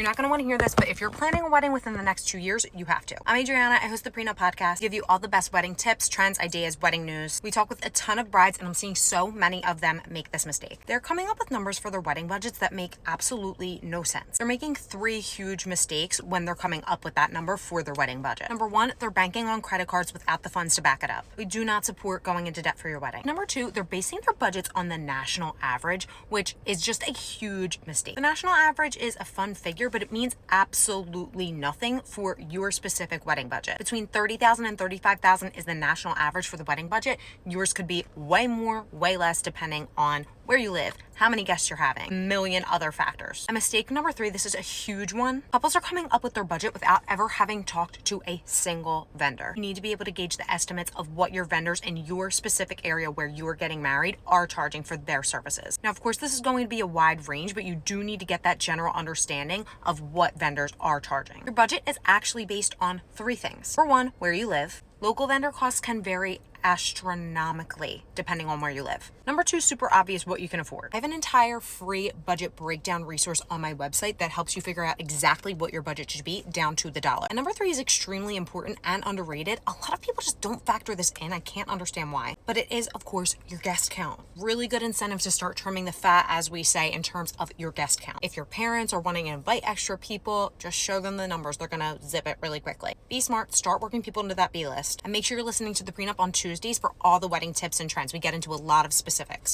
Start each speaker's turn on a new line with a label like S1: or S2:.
S1: You're not going to want to hear this, but if you're planning a wedding within the next 2 years, you have to. I'm Adriana. I host the Prenup Podcast, give you all the best wedding tips, trends, ideas, wedding news. We talk with a ton of brides, and I'm seeing so many of them make this mistake. They're coming up with numbers for their wedding budgets that make absolutely no sense. They're making 3 huge mistakes when they're coming up with that number for their wedding budget. Number 1, they're banking on credit cards without the funds to back it up. We do not support going into debt for your wedding. Number 2, they're basing their budgets on the national average, which is just a huge mistake. The national average is a fun figure, but it means absolutely nothing for your specific wedding budget. Between $30,000 and $35,000 is the national average for the wedding budget. Yours could be way more, way less, depending on where you live, how many guests you're having, a million other factors. And mistake number 3, this is a huge one. Couples are coming up with their budget without ever having talked to a single vendor. You need to be able to gauge the estimates of what your vendors in your specific area where you're getting married are charging for their services. Now, of course, this is going to be a wide range, but you do need to get that general understanding of what vendors are charging. Your budget is actually based on 3 things. Number 1, where you live. Local vendor costs can vary astronomically depending on where you live. Number 2, super obvious, what you can afford. I have an entire free budget breakdown resource on my website that helps you figure out exactly what your budget should be down to the dollar. And number 3 is extremely important and underrated. A lot of people just don't factor this in. I can't understand why. But it is, of course, your guest count. Really good incentive to start trimming the fat, as we say, in terms of your guest count. If your parents are wanting to invite extra people, just show them the numbers. They're gonna zip it really quickly. Be smart, start working people into that B list. And make sure you're listening to the Prenup on Tuesdays for all the wedding tips and trends. We get into a lot of specifics.